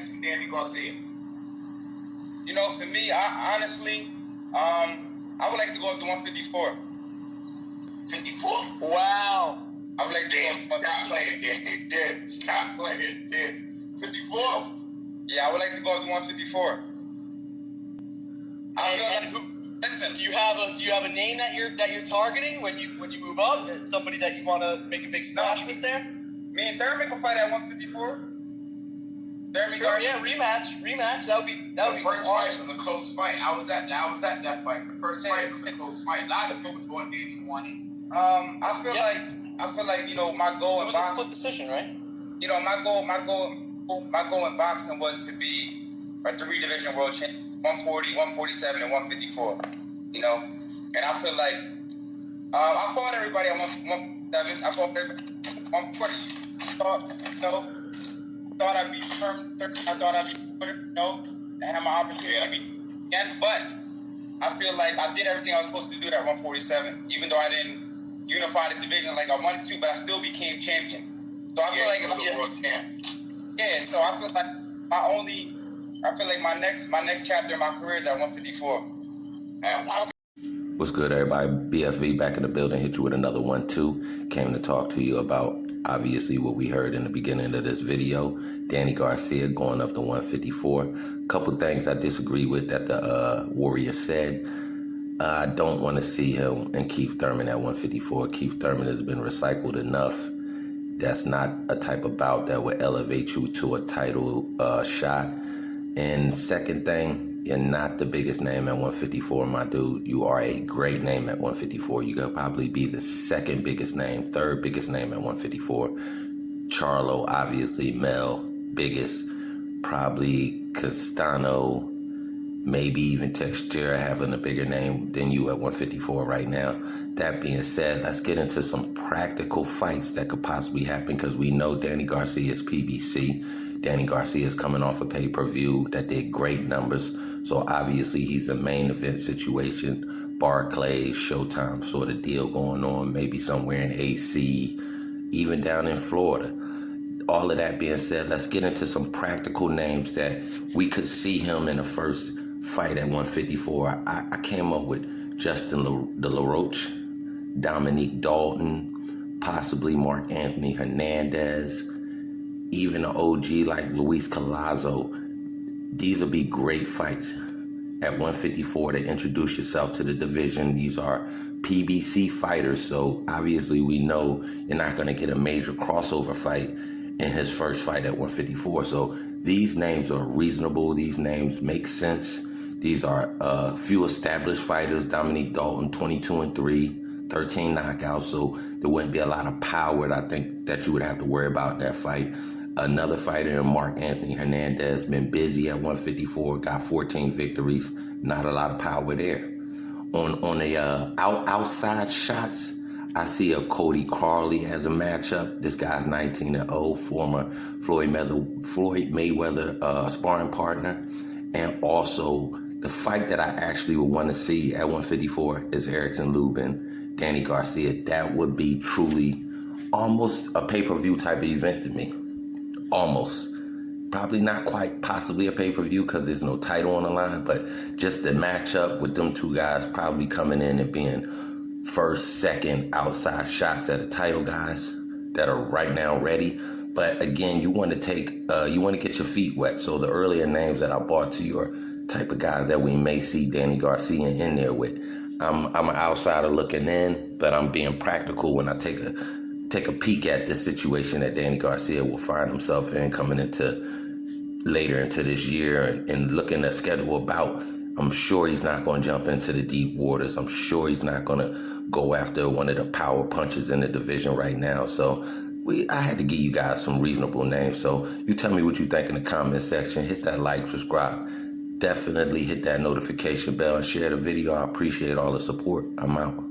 next from Danny Garcia? You know, for me, I honestly, I would like to go up to 154. 54? Wow. I would like to go up to stop playing, Dan. Stop playing, Dan. 54? Yeah, I would like to go up to 154. Listen, do you have a name that you're targeting when you move up? Somebody that you want to make a big splash with there? Me and Thurman can fight at 154. Sure, yeah, rematch. That would be first fight was a close fight. I was at that fight. The first fight was a close fight. A lot of people thought Danny won it. I feel like you know my goal in boxing. It was a split decision, right? You know my goal in boxing was to be a 3-division world champion. 140, 147, and 154. You know, and I feel like I fought everybody at 147. I fought everybody at 140. Thought I'd be firm. I thought I'd be good. And have my opportunity to be again. But I feel like I did everything I was supposed to do at 147, even though I didn't unify the division like I wanted to. But I still became champion. So I feel like so I feel like my next chapter in my career is at 154. What's good, everybody? BFV back in the building. Hit you with another 1-2. Came to talk to you about obviously what we heard in the beginning of this video. Danny Garcia going up to 154. Couple things I disagree with that the Warrior said. I don't want to see him and Keith Thurman at 154. Keith Thurman has been recycled enough. That's not a type of bout that would elevate you to a title shot. And second thing, you're not the biggest name at 154, my dude. You are a great name at 154. You could probably be the second biggest name, third biggest name at 154. Charlo, obviously. Mel, biggest. Probably Castano, maybe even Textura having a bigger name than you at 154 right now. That being said, let's get into some practical fights that could possibly happen because we know Danny Garcia is PBC. Danny Garcia is coming off a pay-per-view that did great numbers. So obviously he's a main event situation. Barclays, Showtime sort of deal going on, maybe somewhere in AC, even down in Florida. All of that being said, let's get into some practical names that we could see him in the first fight at 154. I came up with Justin De La Roche, Dominique Dalton, possibly Mark Anthony Hernandez, even an OG like Luis Collazo. These will be great fights at 154 to introduce yourself to the division. These are PBC fighters, so obviously we know you're not going to get a major crossover fight in his first fight at 154. So these names are reasonable. These names make sense. These are few established fighters. Dominique Dalton, 22-3, 13 knockouts. So there wouldn't be a lot of power, I think, that you would have to worry about in that fight. Another fighter, Mark Anthony Hernandez, been busy at 154, got 14 victories. Not a lot of power there. On the outside shots, I see a Cody Carley as a matchup. This guy's 19-0, former Floyd Mayweather sparring partner. And also, the fight that I actually would want to see at 154 is Erickson Lubin, Danny Garcia. That would be truly almost a pay-per-view type of event to me. Almost. Probably not quite possibly a pay-per-view because there's no title on the line, but just the matchup with them two guys probably coming in and being first, second outside shots at the title guys that are right now ready. But again, you want to get your feet wet. So the earlier names that I brought to you are type of guys that we may see Danny Garcia in there with. I'm an outsider looking in, but I'm being practical when I take a peek at this situation that Danny Garcia will find himself in coming into later into this year and looking at schedule about. I'm sure he's not going to jump into the deep waters. I'm sure he's not going to go after one of the power punches in the division right now. So I had to give you guys some reasonable names. So you tell me what you think in the comment section. Hit that like, subscribe. Definitely hit that notification bell and share the video. I appreciate all the support. I'm out.